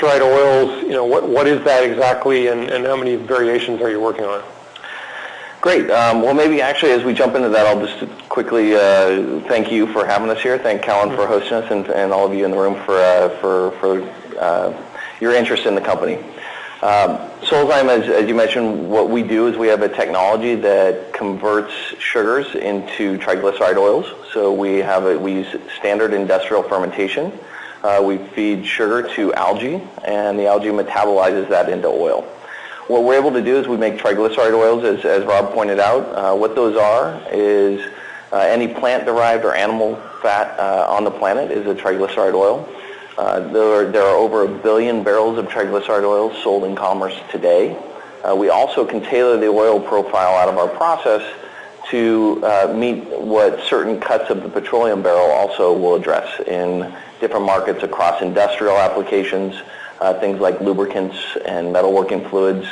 triglyceride oils, what is that exactly, and how many variations are you working on? Great. Well, maybe actually as we jump into that, I'll just quickly thank you for having us here. Thank Cowen for hosting us, and all of you in the room for your interest in the company. Szym, as you mentioned, what we do is we have a technology that converts sugars into triglyceride oils. So we use standard industrial fermentation. We feed sugar to algae, and the algae metabolizes that into oil. What we're able to do is we make triglyceride oils, as Rob pointed out. What those are is any plant-derived or animal fat on the planet is a triglyceride oil. There are over 1 billion barrels of triglyceride oils sold in commerce today. We also can tailor the oil profile out of our process to meet what certain cuts of the petroleum barrel also will address in different markets across industrial applications, things like lubricants and metalworking fluids,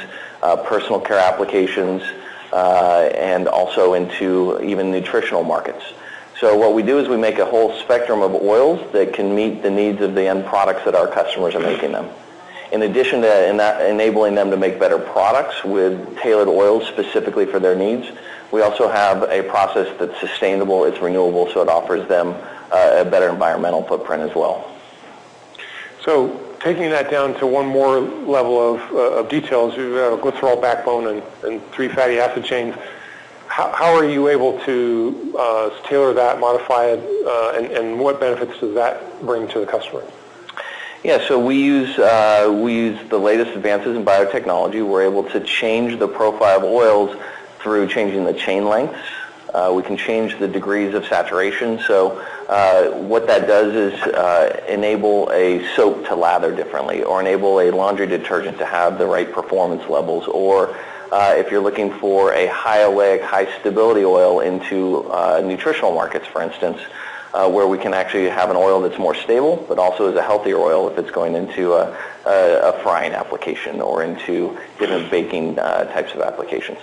personal care applications, and also into even nutritional markets. So what we do is we make a whole spectrum of oils that can meet the needs of the end products that our customers are making them. In addition to enabling them to make better products with tailored oils specifically for their needs, we also have a process that's sustainable, it's renewable, so it offers them a better environmental footprint as well. So taking that down to one more level of details, you have a glycerol backbone and 3 fatty acid chains. How are you able to tailor that, modify it, and what benefits does that bring to the customer? Yeah, so we use the latest advances in biotechnology. We're able to change the profile of oils through changing the chain lengths. We can change the degrees of saturation. So what that does is enable a soap to lather differently, or enable a laundry detergent to have the right performance levels, or if you're looking for a high oleic, high stability oil into nutritional markets, for instance, where we can actually have an oil that's more stable, but also is a healthier oil if it's going into a frying application or into different baking types of applications.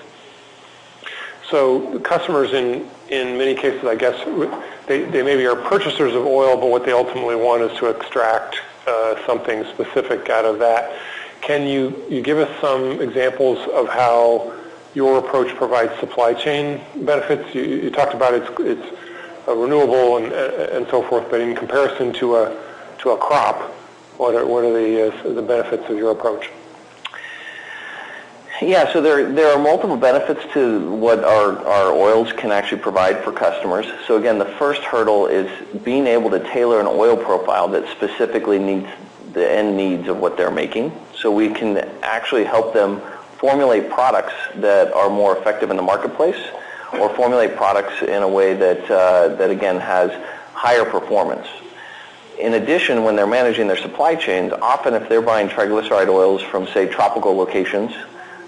So customers in many cases, I guess, they maybe are purchasers of oil, but what they ultimately want is to extract something specific out of that. Can you give us some examples of how your approach provides supply chain benefits? You talked about it's renewable and so forth, but in comparison to a crop, what are the benefits of your approach? Yeah, so there are multiple benefits to what our oils can actually provide for customers. So again, the first hurdle is being able to tailor an oil profile that specifically meets the end needs of what they're making. So we can actually help them formulate products that are more effective in the marketplace, or formulate products in a way that again has higher performance. In addition, when they're managing their supply chains, often if they're buying triglyceride oils from, say, tropical locations,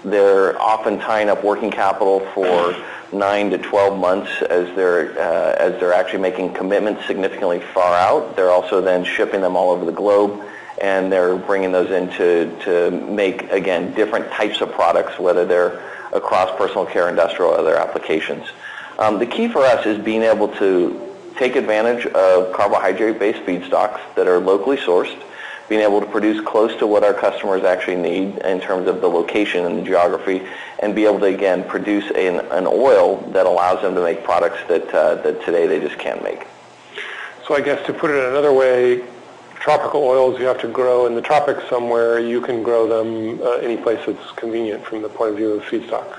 they're often tying up working capital for 9 to 12 months as they're actually making commitments significantly far out. They're also then shipping them all over the globe, and they're bringing those in to make, again, different types of products, whether they're across personal care, industrial, or other applications. The key for us is being able to take advantage of carbohydrate-based feedstocks that are locally sourced, being able to produce close to what our customers actually need in terms of the location and the geography, and be able to, again, produce an oil that allows them to make products that today they just can't make. So I guess to put it another way, tropical oils you have to grow in the tropics somewhere. You can grow them any place that's convenient from the point of view of feedstock.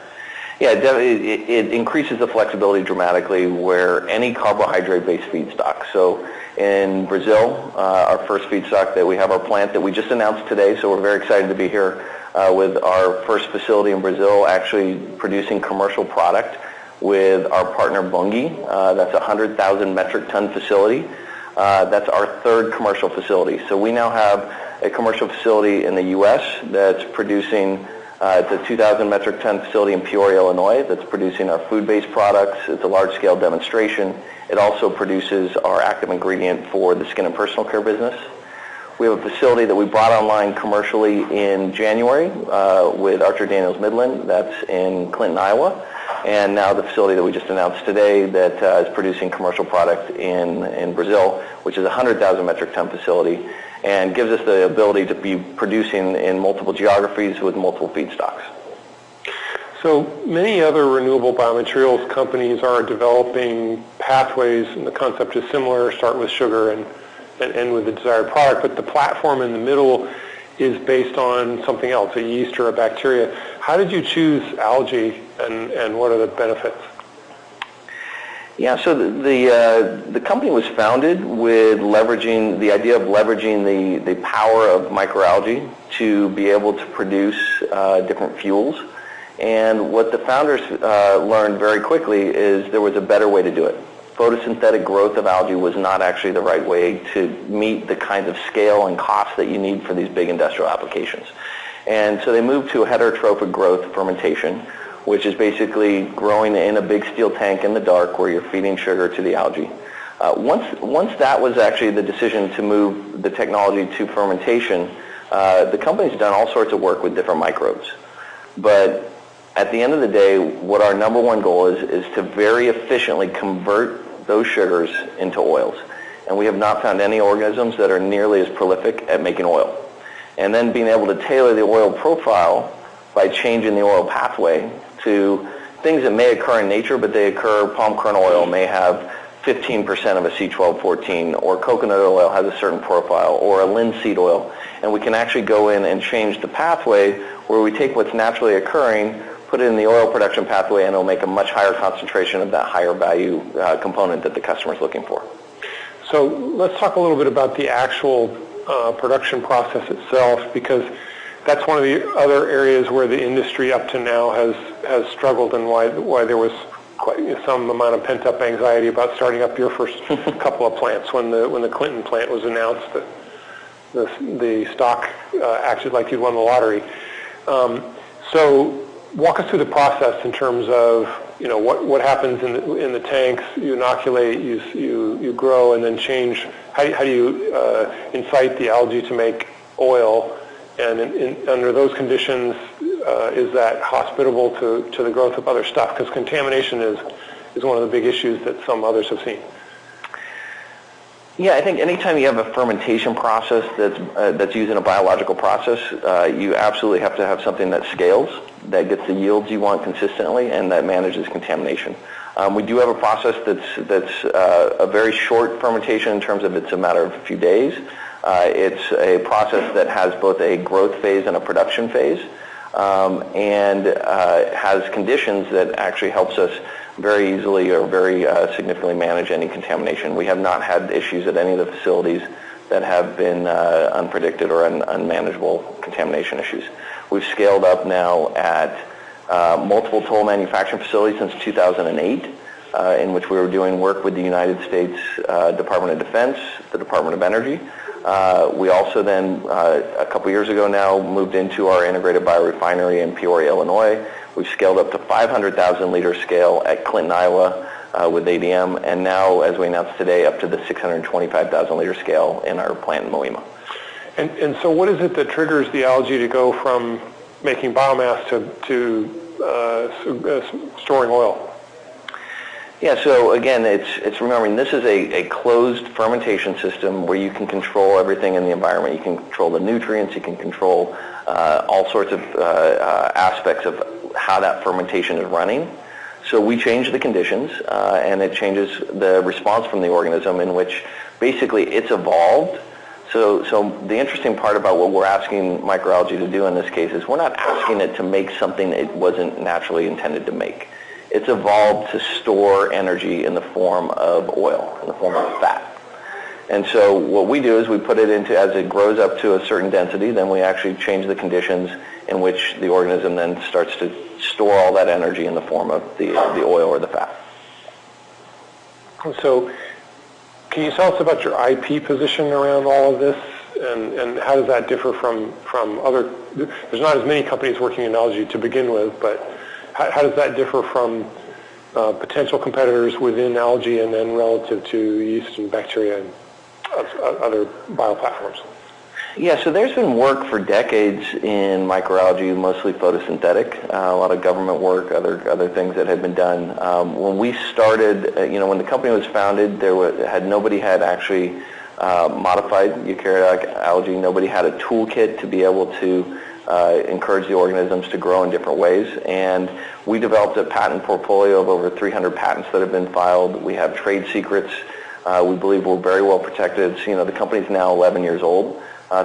Yeah, it increases the flexibility dramatically where any carbohydrate-based feedstock. So in Brazil, our first feedstock that we have, our plant that we just announced today, so we're very excited to be here with our first facility in Brazil actually producing commercial product with our partner Bunge. That's a 100,000 metric ton facility. That's our third commercial facility. So we now have a commercial facility in the U.S. that's producing, it's a 2,000 metric ton facility in Peoria, Illinois, that's producing our food-based products. It's a large-scale demonstration. It also produces our active ingredient for the skin and personal care business. We have a facility that we brought online commercially in January with Archer Daniels Midland. That's in Clinton, Iowa. And now the facility that we just announced today that is producing commercial product in Brazil, which is a 100,000 metric ton facility. and gives us the ability to be producing in multiple geographies with multiple feedstocks. So many other renewable biomaterials companies are developing pathways, and the concept is similar, start with sugar and end with the desired product, but the platform in the middle is based on something else, a yeast or a bacteria. How did you choose algae, and what are the benefits? Yeah, so the company was founded with leveraging the idea of leveraging the power of microalgae to be able to produce different fuels. And what the founders learned very quickly is there was a better way to do it. Photosynthetic growth of algae was not actually the right way to meet the kinds of scale and cost that you need for these big industrial applications. And so they moved to heterotrophic growth fermentation, which is basically growing in a big steel tank in the dark where you're feeding sugar to the algae. Once that was actually the decision to move the technology to fermentation, the company's done all sorts of work with different microbes. But at the end of the day, what our number one goal is to very efficiently convert those sugars into oils. And we have not found any organisms that are nearly as prolific at making oil. And then being able to tailor the oil profile by changing the oil pathway to things that may occur in nature, but they occur, palm kernel oil may have 15% of a C1214, or coconut oil has a certain profile, or a linseed oil. And we can actually go in and change the pathway where we take what's naturally occurring, put it in the oil production pathway, and it'll make a much higher concentration of that higher value component that the customer is looking for. So let's talk a little bit about the actual production process itself, because that's one of the other areas where the industry up to now has struggled, and why there was quite some amount of pent-up anxiety about starting up your first couple of plants. When the Clinton plant was announced, the stock acted like you'd won the lottery. So walk us through the process in terms of what happens in the tanks. You inoculate, you grow, and then change. How do you incite the algae to make oil? And under those conditions, is that hospitable to the growth of other stuff? Because contamination is one of the big issues that some others have seen. Yeah, I think anytime you have a fermentation process that's using a biological process, you absolutely have to have something that scales, that gets the yields you want consistently, and that manages contamination. We do have a process that's a very short fermentation in terms of it's a matter of a few days. It's a process that has both a growth phase and a production phase, and has conditions that actually helps us very easily or very significantly manage any contamination. We have not had issues at any of the facilities that have been unpredicted or unmanageable contamination issues. We've scaled up now at multiple toll manufacturing facilities since 2008, in which we were doing work with the United States Department of Defense, the Department of Energy. We also then, a couple years ago now, moved into our integrated biorefinery in Peoria, Illinois. We've scaled up to 500,000 liter scale at Clinton, Iowa with ADM, and now, as we announced today, up to the 625,000 liter scale in our plant in Moima. And so what is it that triggers the algae to go from making biomass to storing oil? Yeah, so again, it's remembering this is a closed fermentation system where you can control everything in the environment. You can control the nutrients, you can control all sorts of aspects of how that fermentation is running. So we change the conditions, and it changes the response from the organism, in which basically it's evolved. So the interesting part about what we're asking microalgae to do in this case is we're not asking it to make something it wasn't naturally intended to make. It's evolved to store energy in the form of oil, in the form of fat. And so what we do is we put it into, as it grows up to a certain density, then we actually change the conditions in which the organism then starts to store all that energy in the form of the oil or the fat. So can you tell us about your IP position around all of this, and how does that differ from other, there's not as many companies working in algae to begin with, but how does that differ from potential competitors within algae and then relative to yeast and bacteria and other bioplatforms? Yeah, so there's been work for decades in microalgae, mostly photosynthetic, a lot of government work, other things that had been done. When we started, when the company was founded, nobody had actually modified eukaryotic algae. Nobody had a toolkit to be able to encourage the organisms to grow in different ways. And we developed a patent portfolio of over 300 patents that have been filed. We have trade secrets. We believe we're very well protected. So, the company's now 11 years old.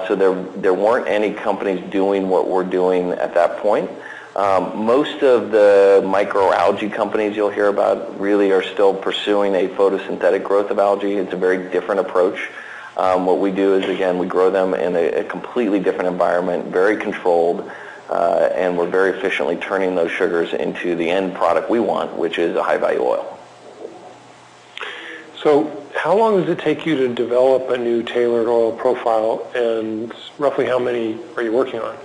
So there weren't any companies doing what we're doing at that point. Most of the microalgae companies you'll hear about really are still pursuing a photosynthetic growth of algae. It's a very different approach. What we do is, again, we grow them in a completely different environment, very controlled, and we're very efficiently turning those sugars into the end product we want, which is a high-value oil. So how long does it take you to develop a new tailored oil profile, and roughly how many are you working on?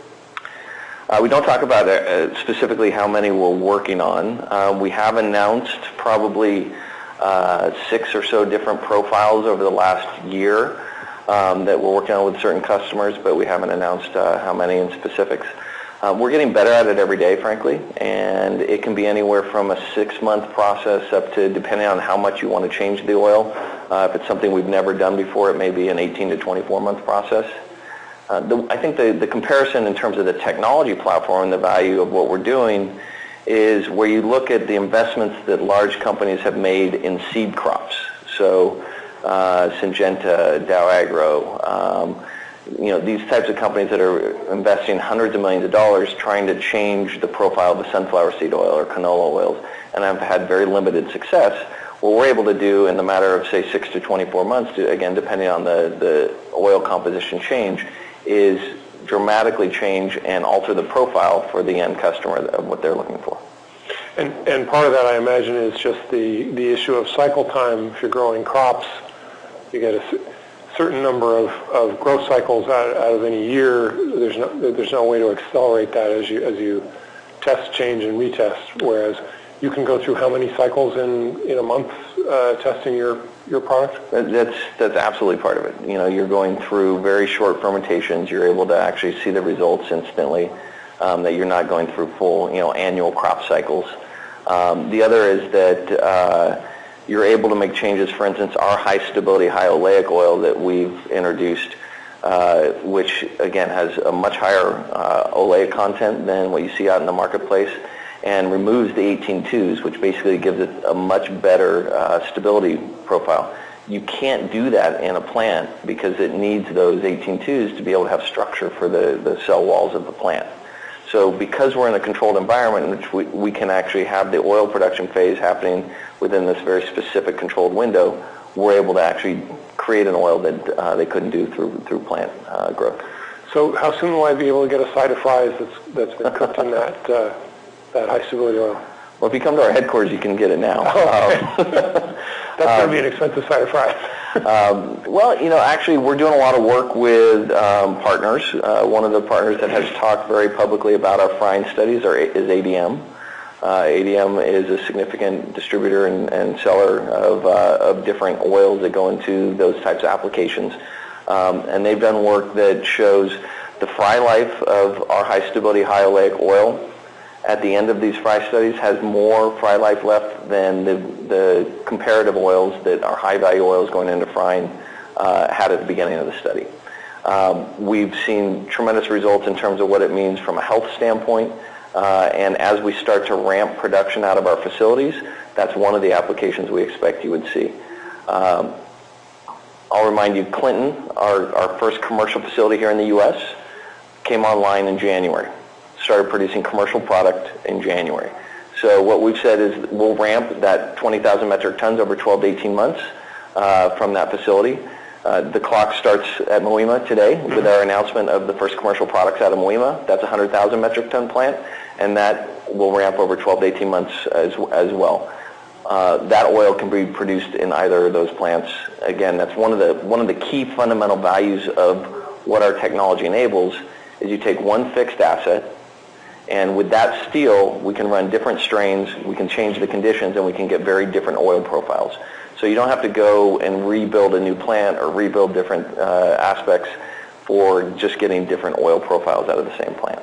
We don't talk about specifically how many we're working on. We have announced probably 6 or so different profiles over the last year that we're working on with certain customers, but we haven't announced how many in specifics. We're getting better at it every day, frankly, and it can be anywhere from a 6-month process up to, depending on how much you want to change the oil. If it's something we've never done before, it may be an 18 to 24-month process. I think the comparison in terms of the technology platform and the value of what we're doing is where you look at the investments that large companies have made in seed crops. So Syngenta, Dow Agro, these types of companies that are investing hundreds of millions of dollars trying to change the profile of the sunflower seed oil or canola oils, and have had very limited success. What we're able to do in the matter of, say, 6 to 24 months, again, depending on the oil composition change, is dramatically change and alter the profile for the end customer of what they're looking for. And part of that, I imagine, is just the issue of cycle time. If you're growing crops, you get a certain number of growth cycles out of any year. There's no way to accelerate that as you test, change, and retest. Whereas you can go through how many cycles in a month testing your product? That's absolutely part of it. You're going through very short fermentations. You're able to actually see the results instantly. That you're not going through full, annual crop cycles. The other is that you're able to make changes. For instance, our high stability, high oleic oil that we've introduced, which again has a much higher oleic content than what you see out in the marketplace, and removes the 18-2s, which basically gives it a much better stability profile. You can't do that in a plant because it needs those 18-2s to be able to have structure for the cell walls of the plant. So because we're in a controlled environment in which we can actually have the oil production phase happening within this very specific controlled window, we're able to actually create an oil that they couldn't do through plant growth. So how soon will I be able to get a side of fries that's been cooked in that high stability oil? Well, if you come to our headquarters, you can get it now. Okay. That's going to be an expensive side of fries. Actually, we're doing a lot of work with partners. One of the partners that has talked very publicly about our frying studies is ADM. ADM is a significant distributor and seller of different oils that go into those types of applications. And they've done work that shows the fry life of our high stability, high oleic oil at the end of these fry studies has more fry life left than the comparative oils that are high value oils going into frying had at the beginning of the study. We've seen tremendous results in terms of what it means from a health standpoint, and as we start to ramp production out of our facilities, that's one of the applications we expect you would see. I'll remind you, Clinton, our first commercial facility here in the U.S., came online in January. Started producing commercial product in January. So what we've said is we'll ramp that 20,000 metric tons over 12 to 18 months from that facility. The clock starts at Moima today with our announcement of the first commercial products out of Moima. That's a 100,000 metric ton plant, and that will ramp over 12 to 18 months as well. That oil can be produced in either of those plants. Again, that's one of the key fundamental values of what our technology enables is you take one fixed asset, and with that steel, we can run different strains, we can change the conditions, and we can get very different oil profiles. So you don't have to go and rebuild a new plant or rebuild different aspects for just getting different oil profiles out of the same plant.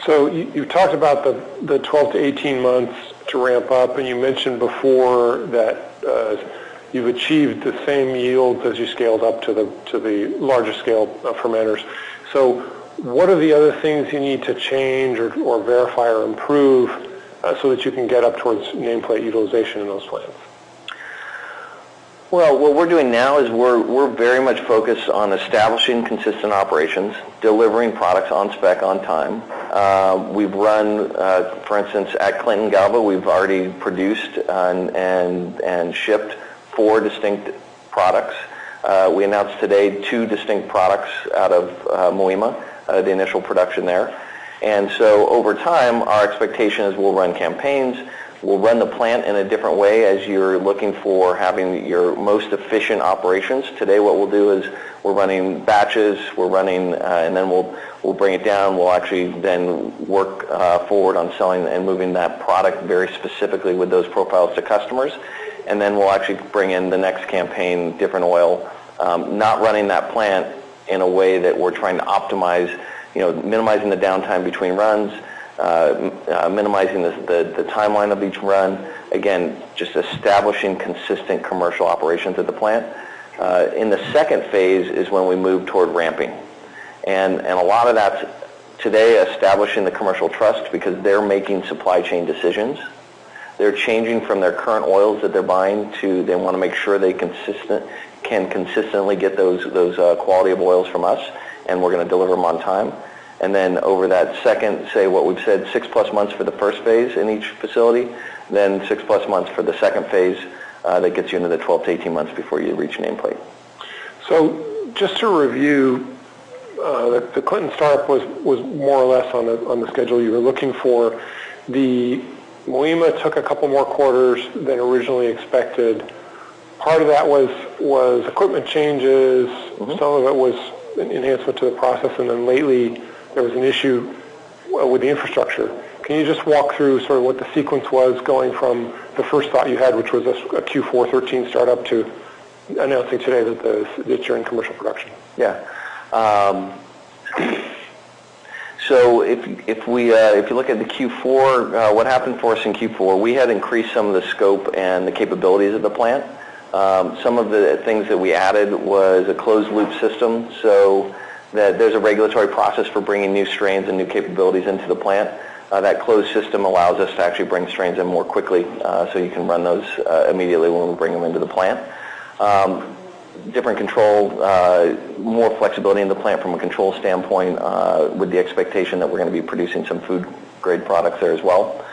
So you've talked about the 12 to 18 months to ramp up, and you mentioned before that you've achieved the same yields as you scaled up to the larger scale fermenters. So what are the other things you need to change or verify or improve so that you can get up towards nameplate utilization in those plants? Well, what we're doing now is we're very much focused on establishing consistent operations, delivering products on spec on time. We've run, for instance, at Clinton Galva, we've already produced and shipped 4 distinct products. We announced today 2 distinct products out of Moima, the initial production there. And so over time, our expectation is we'll run campaigns. We'll run the plant in a different way as you're looking for having your most efficient operations. Today what we'll do is we're running batches, and then we'll bring it down. We'll actually then work forward on selling and moving that product very specifically with those profiles to customers. And then we'll actually bring in the next campaign, different oil, not running that plant in a way that we're trying to optimize, minimizing the downtime between runs, minimizing the timeline of each run. Again, just establishing consistent commercial operations at the plant. In the second phase is when we move toward ramping. And a lot of that's today establishing the commercial trust because they're making supply chain decisions. They're changing from their current oils that they're buying to they want to make sure they can consistently get those quality of oils from us, and we're going to deliver them on time. And then over that second, say what we've said, 6+ months for the first phase in each facility, then 6+ months for the second phase, that gets you into the 12 to 18 months before you reach nameplate. So just to review, the Clinton startup was more or less on the schedule you were looking for. The Moima took a couple more quarters than originally expected. Part of that was equipment changes. Mm-hmm. Some of it was an enhancement to the process, and then lately there was an issue with the infrastructure. Can you just walk through sort of what the sequence was going from the first thought you had, which was a Q4 13 startup, to announcing today that you're in commercial production? Yeah. So if you look at the Q4, what happened for us in Q4, we had increased some of the scope and the capabilities of the plant. Some of the things that we added was a closed loop system, so that there's a regulatory process for bringing new strains and new capabilities into the plant. That closed system allows us to actually bring strains in more quickly, so you can run those immediately when we bring them into the plant. Different control, more flexibility in the plant from a control standpoint, with the expectation that we're going to be producing some food-grade products there as well.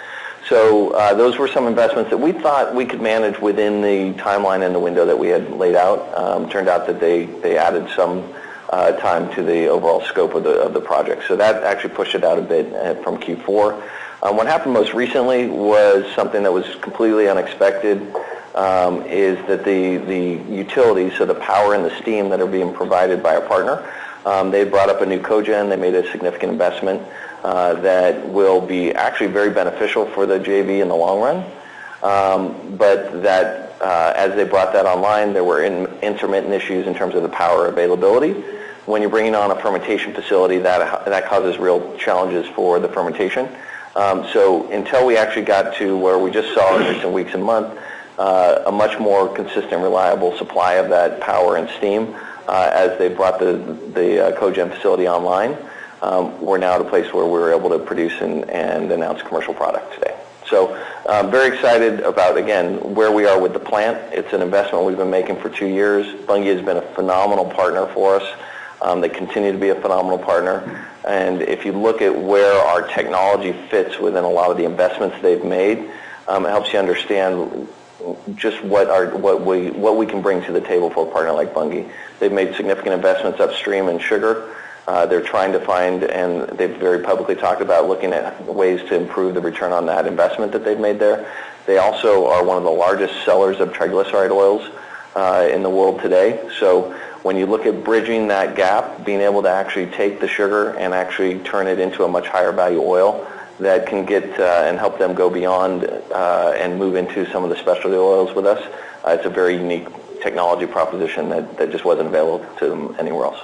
So those were some investments that we thought we could manage within the timeline and the window that we had laid out. Turned out that they added some time to the overall scope of the project. So that actually pushed it out a bit from Q4. What happened most recently was something that was completely unexpected, is that the utilities, so the power and the steam that are being provided by our partner, they brought up a new cogen. They made a significant investment that will be actually very beneficial for the JV in the long run. But that as they brought that online, there were intermittent issues in terms of the power availability. When you're bringing on a fermentation facility, that causes real challenges for the fermentation. So until we actually got to where we just saw in recent weeks and months, a much more consistent, reliable supply of that power and steam as they brought the cogen facility online, we're now at a place where we're able to produce and announce commercial product today. So very excited about, again, where we are with the plant. It's an investment we've been making for 2 years. Bunge has been a phenomenal partner for us. They continue to be a phenomenal partner. And if you look at where our technology fits within a lot of the investments they've made, it helps you understand just what we can bring to the table for a partner like Bunge. They've made significant investments upstream in sugar. They're trying to find, and they've very publicly talked about looking at ways to improve the return on that investment that they've made there. They also are one of the largest sellers of triglyceride oils in the world today. So when you look at bridging that gap, being able to actually take the sugar and actually turn it into a much higher value oil that can get and help them go beyond and move into some of the specialty oils with us, it's a very unique technology proposition that just wasn't available to them anywhere else.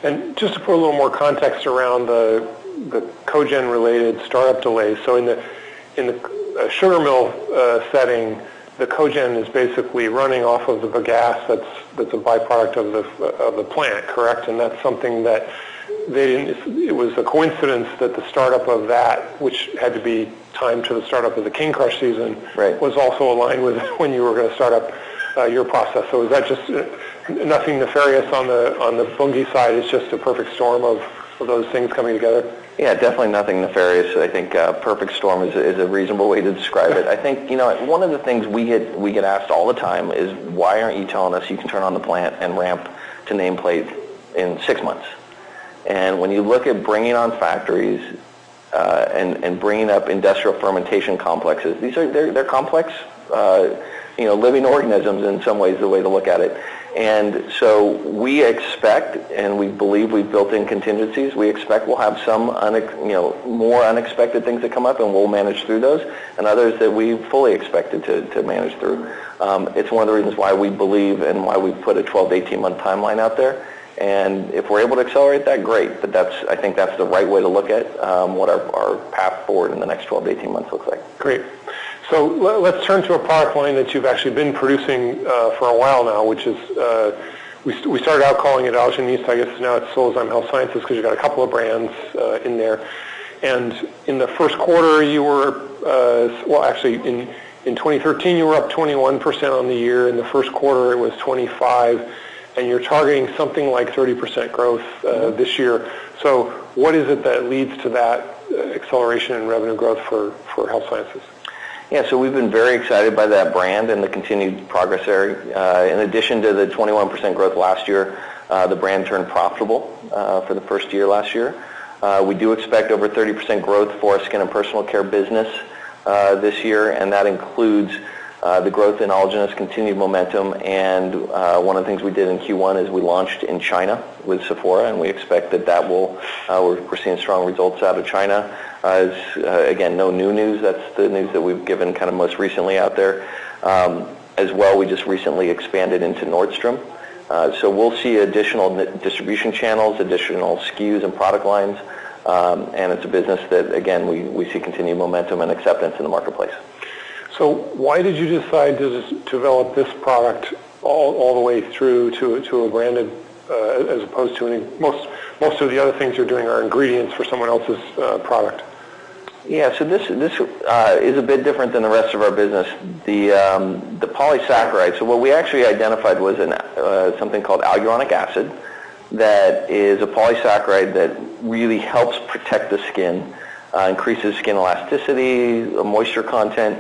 And just to put a little more context around the cogen-related startup delays, so in the sugar mill setting, the cogen is basically running off of the bagasse that's a byproduct of the plant, correct? And that's something that they didn't. It was a coincidence that the startup of that, which had to be timed to the startup of the cane crush season, right, was also aligned with when you were going to start up your process. So is that just nothing nefarious on the Bunge side? It's just a perfect storm of those things coming together? Yeah, definitely nothing nefarious. I think perfect storm is a reasonable way to describe it. I think, one of the things we get asked all the time is, why aren't you telling us you can turn on the plant and ramp to nameplate in 6 months? And when you look at bringing on factories and bringing up industrial fermentation complexes, they're complex, living organisms in some ways, the way to look at it. And so we expect, and we believe we've built in contingencies, we expect we'll have some more unexpected things that come up, and we'll manage through those, and others that we fully expected to manage through. It's one of the reasons why we believe and why we put a 12 to 18 month timeline out there. And if we're able to accelerate that, great. But I think that's the right way to look at what our path forward in the next 12 to 18 months looks like. Great. So let's turn to a product line that you've actually been producing for a while now, which is, we started out calling it Allergen Yeast. I guess now it's Solazyme Health Sciences, because you've got a couple of brands in there. And in the first quarter, you were, in 2013, you were up 21% on the year. In the first quarter, it was 25%. And you're targeting something like 30% growth this year. So what is it that leads to that acceleration in revenue growth for Health Sciences? Yeah, so we've been very excited by that brand and the continued progress there. In addition to the 21% growth last year, the brand turned profitable for the first year last year. We do expect over 30% growth for our skin and personal care business this year, and that includes the growth in Allergenist continued momentum. And one of the things we did in Q1 is we launched in China with Sephora, and we expect that will, we're seeing strong results out of China. Again, no new news. That's the news that we've given kind of most recently out there. As well, we just recently expanded into Nordstrom. So we'll see additional distribution channels, additional SKUs and product lines, and it's a business that, again, we see continued momentum and acceptance in the marketplace. So why did you decide to develop this product all the way through to a branded, as opposed to most of the other things you're doing are ingredients for someone else's product? Yeah, so this is a bit different than the rest of our business. The polysaccharide, so what we actually identified was something called hyaluronic acid, that is a polysaccharide that really helps protect the skin, increases skin elasticity, moisture content,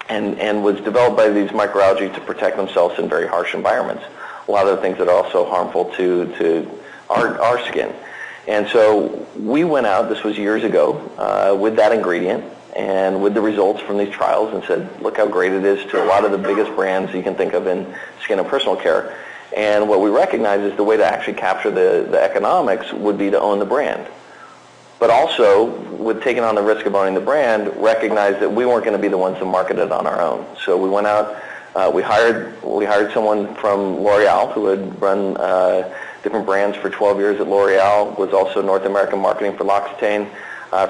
and was developed by these microalgae to protect themselves in very harsh environments. A lot of the things that are also harmful to our skin. And so we went out, this was years ago, with that ingredient and with the results from these trials, and said, look how great it is to a lot of the biggest brands you can think of in skin and personal care. And what we recognize is the way to actually capture the economics would be to own the brand. But also, with taking on the risk of owning the brand, recognize that we weren't going to be the ones to market it on our own. So we went out, we hired someone from L'Oreal who had run different brands for 12 years at L'Oreal, was also North American marketing for L'Occitane,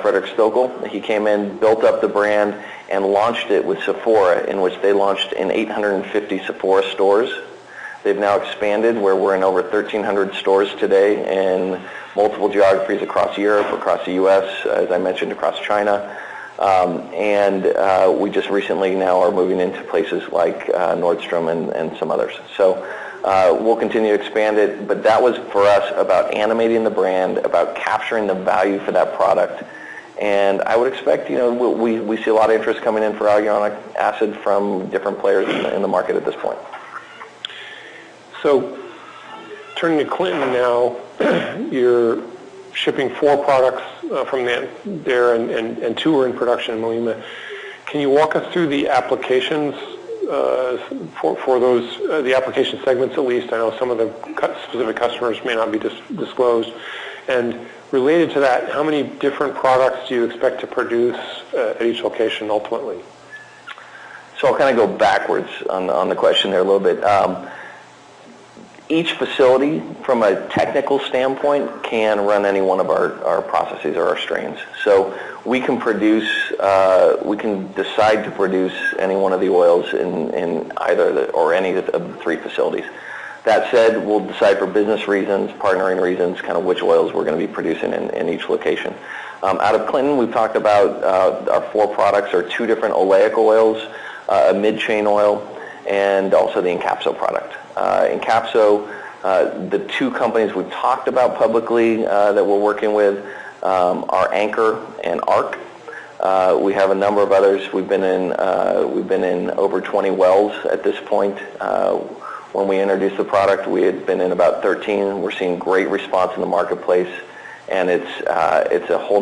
Frederick Stokel. He came in, built up the brand, and launched it with Sephora, in which they launched in 850 Sephora stores. They've now expanded, where we're in over 1,300 stores today in multiple geographies across Europe, across the U.S., as I mentioned, across China. And we just recently now are moving into places like Nordstrom and some others. So we'll continue to expand it, but that was for us about animating the brand, about capturing the value for that product. And I would expect, we see a lot of interest coming in for hyaluronic acid from different players in the market at this point. So turning to Clinton now, you're shipping 4 products from there, and 2 are in production in Molina. Can you walk us through the applications for those, the application segments at least? I know some of the specific customers may not be disclosed. And related to that, how many different products do you expect to produce at each location ultimately? So I'll kind of go backwards on the question there a little bit. each facility, from a technical standpoint, can run any one of our processes or our strains. So we can we can decide to produce any one of the oils in either or any of the 3 facilities. That said, we'll decide for business reasons, partnering reasons, kind of which oils we're going to be producing in each location. Out of Clinton, we've talked about our 4 products are 2 different oleic oils, a mid-chain oil, and also the Incapso product. Incapso, the 2 companies we've talked about publicly that we're working with are Anchor and Arc. We have a number of others. We've been in over 20 wells at this point. When we introduced the product, we had been in about 13. We're seeing great response in the marketplace, and it's a whole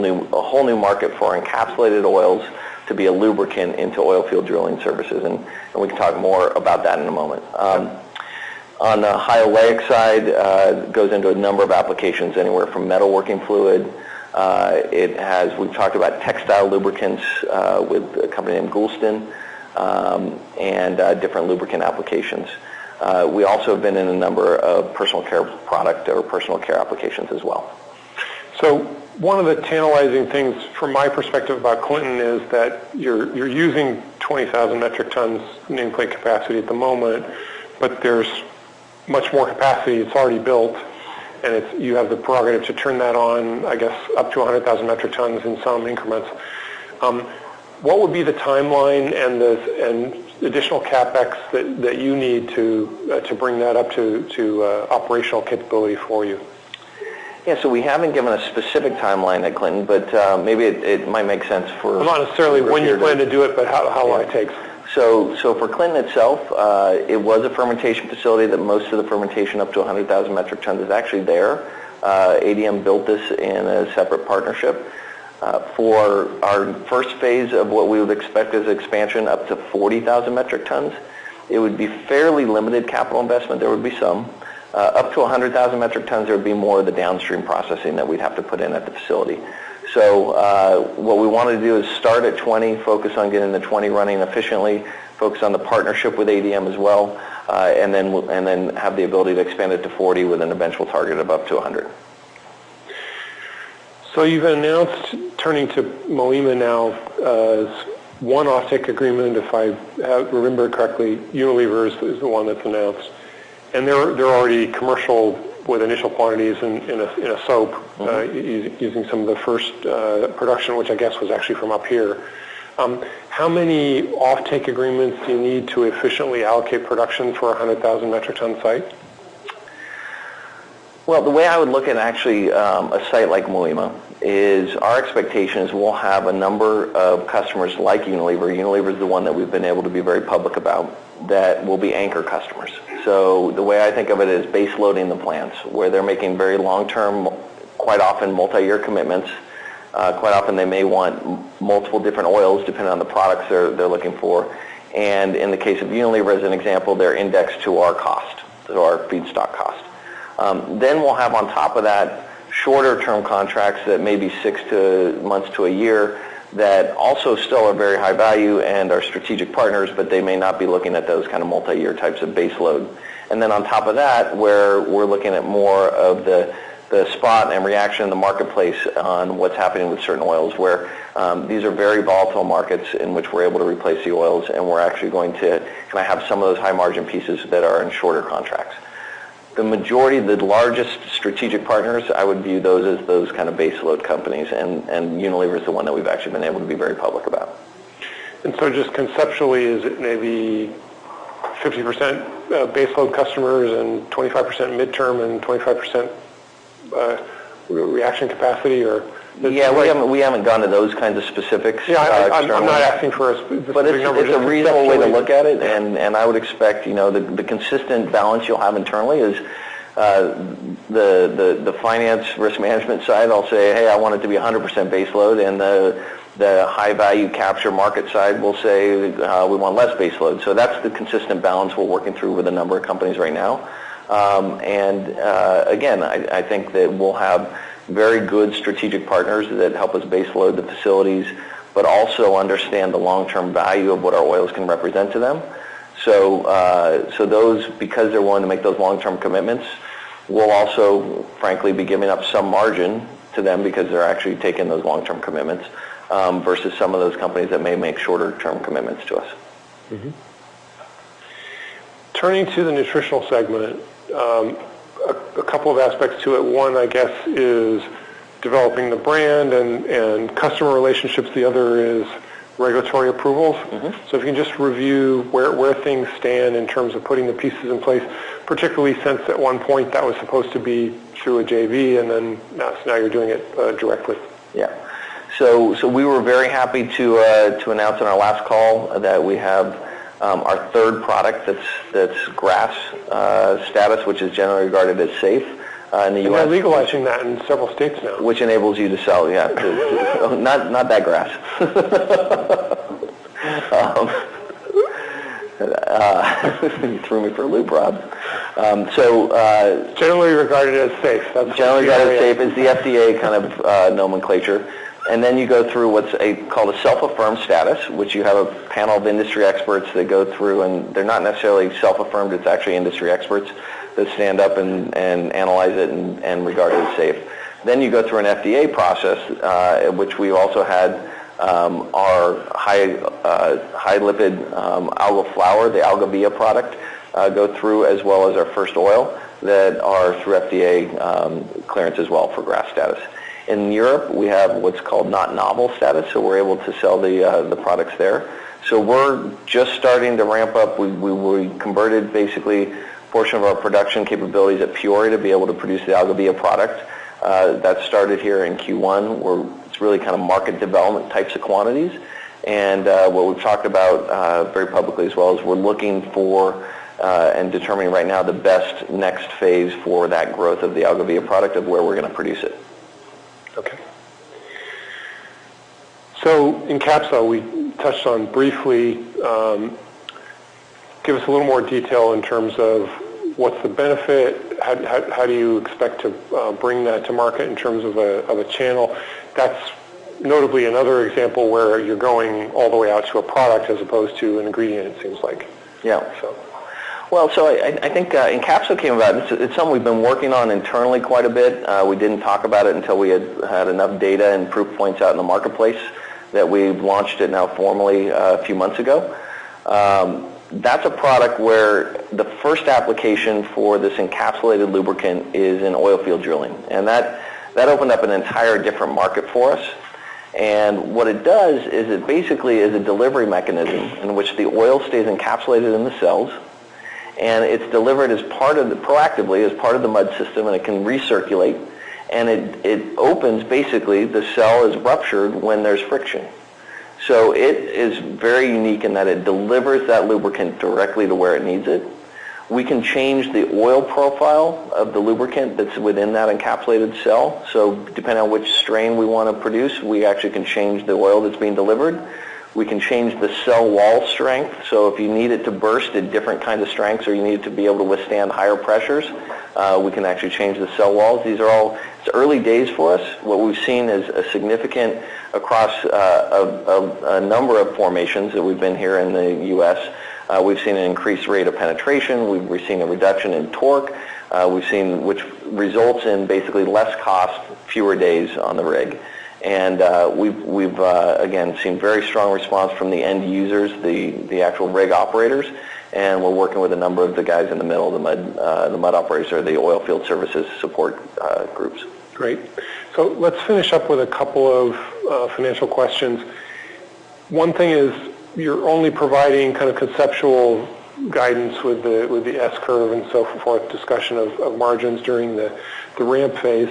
new market for encapsulated oils to be a lubricant into oil field drilling services, and we can talk more about that in a moment. On the high oleic side, it goes into a number of applications, anywhere from metalworking fluid. We've talked about textile lubricants with a company named Goulston, and different lubricant applications. We also have been in a number of personal care product or personal care applications as well. So one of the tantalizing things from my perspective about Clinton is that you're using 20,000 metric tons nameplate capacity at the moment, but there's much more capacity. It's already built, and you have the prerogative to turn that on, I guess, up to 100,000 metric tons in some increments. What would be the timeline and the additional capex that you need to bring that up to operational capability for you? Yeah, so we haven't given a specific timeline at Clinton, but maybe it might make sense for... Not necessarily when you plan to do it, but how long it takes. So for Clinton itself, it was a fermentation facility that most of the fermentation up to 100,000 metric tons is actually there. ADM built this in a separate partnership. For our first phase of what we would expect as expansion up to 40,000 metric tons, it would be fairly limited capital investment. There would be some. Up to 100,000 metric tons, there would be more of the downstream processing that we'd have to put in at the facility. So what we want to do is start at 20, focus on getting the 20 running efficiently, focus on the partnership with ADM as well, and then have the ability to expand it to 40 with an eventual target of up to 100. So you've announced turning to Moima now as one offtake agreement. If I remember correctly, Unilever is the one that's announced, and they're already commercial with initial quantities in a soap, using some of the first production, which I guess was actually from up here. How many offtake agreements do you need to efficiently allocate production for a 100,000 metric ton site? Well, the way I would look at actually a site like Moima is our expectation is we'll have a number of customers like Unilever. Unilever is the one that we've been able to be very public about, that will be anchor customers. So the way I think of it is base loading the plants, where they're making very long-term, quite often multi-year commitments. Quite often they may want multiple different oils depending on the products they're looking for. And in the case of Unilever, as an example, they're indexed to our cost, to our feedstock cost. Then we'll have on top of that shorter-term contracts that may be 6 months to a year that also still are very high value and are strategic partners, but they may not be looking at those kind of multi-year types of base load. And then on top of that, where we're looking at more of the spot and reaction in the marketplace on what's happening with certain oils, where these are very volatile markets in which we're able to replace the oils, and we're actually going to kind of have some of those high-margin pieces that are in shorter contracts. The majority, the largest strategic partners, I would view those as those kind of base load companies, and Unilever is the one that we've actually been able to be very public about. And so just conceptually, is it maybe 50% base load customers and 25% midterm and 25% reaction capacity, or? Yeah, we haven't gone to those kinds of specifics. Yeah, I'm not asking for a specific number. It's a reasonable way to look at it, and I would expect, the consistent balance you'll have internally is the finance risk management side. I'll say, hey, I want it to be 100% base load, and the high value capture market side will say we want less base load. So that's the consistent balance we're working through with a number of companies right now. Again, I think that we'll have very good strategic partners that help us base load the facilities, but also understand the long-term value of what our oils can represent to them. So those, because they're willing to make those long-term commitments, we'll also, frankly, be giving up some margin to them because they're actually taking those long-term commitments versus some of those companies that may make shorter-term commitments to us. Mm-hmm. Turning to the nutritional segment, a couple of aspects to it. One, I guess, is developing the brand and customer relationships. The other is regulatory approvals. Mm-hmm. So if you can just review where things stand in terms of putting the pieces in place, particularly since at one point that was supposed to be through a JV, and then now you're doing it directly. Yeah. So we were very happy to announce on our last call that we have our third product that's GRAS status, which is generally regarded as safe in the U.S. And they're legalizing that in several states now. Which enables you to sell, yeah. Not that grass. You threw me for a loop, Rob. Generally regarded as safe. That's generally regarded as safe is the FDA kind of nomenclature. And then you go through what's called a self-affirmed status, which you have a panel of industry experts that go through, and they're not necessarily self-affirmed, it's actually industry experts that stand up and analyze it and regard it as safe. Then you go through an FDA process, which we also had our high lipid alga flour, the alga via product, go through, as well as our first oil that are through FDA clearance as well for GRAS status. In Europe, we have what's called not novel status, so we're able to sell the products there. So we're just starting to ramp up. We converted basically a portion of our production capabilities at Peoria to be able to produce the alga via product. That started here in Q1. It's really kind of market development types of quantities. And what we've talked about very publicly as well is we're looking for and determining right now the best next phase for that growth of the alga via product of where we're going to produce it. Okay. So in capsa, we touched on briefly, give us a little more detail in terms of what's the benefit, how do you expect to bring that to market in terms of a channel. That's notably another example where you're going all the way out to a product as opposed to an ingredient, it seems like. Yeah. Well, so I think Encapsula came about. It's something we've been working on internally quite a bit. We didn't talk about it until we had enough data and proof points out in the marketplace that we've launched it now formally a few months ago. That's a product where the first application for this encapsulated lubricant is in oil field drilling. And that opened up an entire different market for us. And what it does is it basically is a delivery mechanism in which the oil stays encapsulated in the cells, and it's delivered as proactively as part of the mud system, and it can recirculate, and it opens, basically, the cell is ruptured when there's friction. So it is very unique in that it delivers that lubricant directly to where it needs it. We can change the oil profile of the lubricant that's within that encapsulated cell. So depending on which strain we want to produce, we actually can change the oil that's being delivered. We can change the cell wall strength. So if you need it to burst at different kinds of strengths or you need it to be able to withstand higher pressures, we can actually change the cell walls. These are all, it's early days for us. What we've seen is a significant, across a number of formations that we've been here in the U.S., we've seen an increased rate of penetration. We've seen a reduction in torque. We've seen, which results in basically less cost, fewer days on the rig. And we've again seen very strong response from the end users, the actual rig operators, and we're working with a number of the guys in the middle, the mud operators, or the oil field services support groups. Great. So let's finish up with a couple of financial questions. One thing is you're only providing kind of conceptual guidance with the S curve and so forth, discussion of margins during the ramp phase,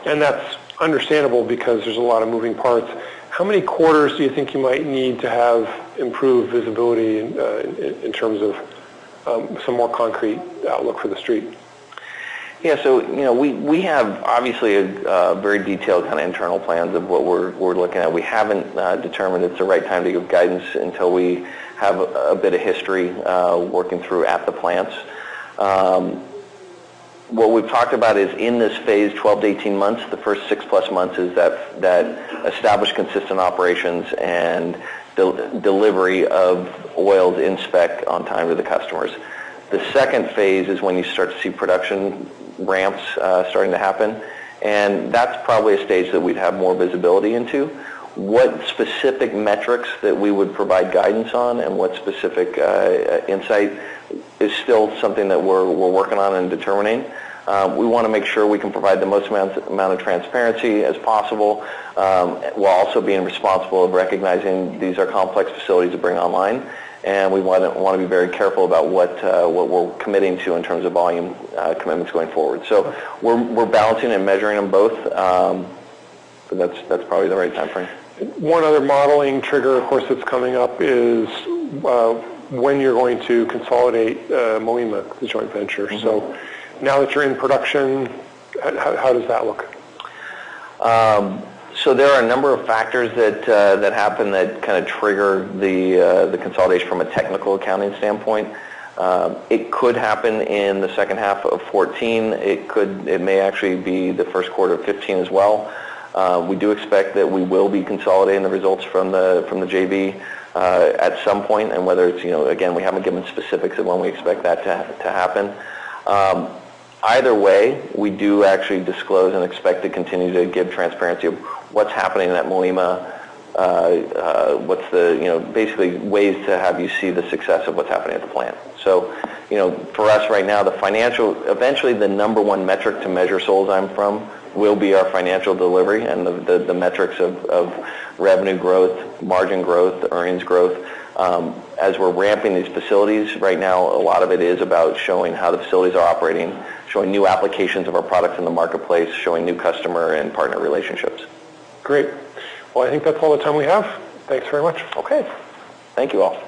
and that's understandable because there's a lot of moving parts. How many quarters do you think you might need to have improved visibility in terms of some more concrete outlook for the street? Yeah, so we have obviously a very detailed kind of internal plans of what we're looking at. We haven't determined it's the right time to give guidance until we have a bit of history working through at the plants. What we've talked about is in this phase, 12 to 18 months, the first 6+ months is that established consistent operations and delivery of oils in spec on time to the customers. The second phase is when you start to see production ramps starting to happen, and that's probably a stage that we'd have more visibility into. What specific metrics that we would provide guidance on and what specific insight is still something that we're working on and determining. We want to make sure we can provide the most amount of transparency as possible, while also being responsible of recognizing these are complex facilities to bring online, and we want to be very careful about what we're committing to in terms of volume commitments going forward. So we're balancing and measuring them both, but that's probably the right time frame. One other modeling trigger, of course, that's coming up is when you're going to consolidate Moima, the joint venture. Mm-hmm. So now that you're in production, how does that look? So there are a number of factors that happen that kind of trigger the consolidation from a technical accounting standpoint. It could happen in the second half of 14. It may actually be the first quarter of 15 as well. We do expect that we will be consolidating the results from the JV at some point, and whether it's, again, we haven't given specifics of when we expect that to happen. Either way, we do actually disclose and expect to continue to give transparency of what's happening at Moima, what's the, basically ways to have you see the success of what's happening at the plant. So, for us right now, eventually the number one metric to measure Solzyme from will be our financial delivery and the metrics of revenue growth, margin growth, earnings growth. As we're ramping these facilities, right now a lot of it is about showing how the facilities are operating, showing new applications of our products in the marketplace, showing new customer and partner relationships. Great. Well, I think that's all the time we have. Thanks very much. Okay. Thank you all.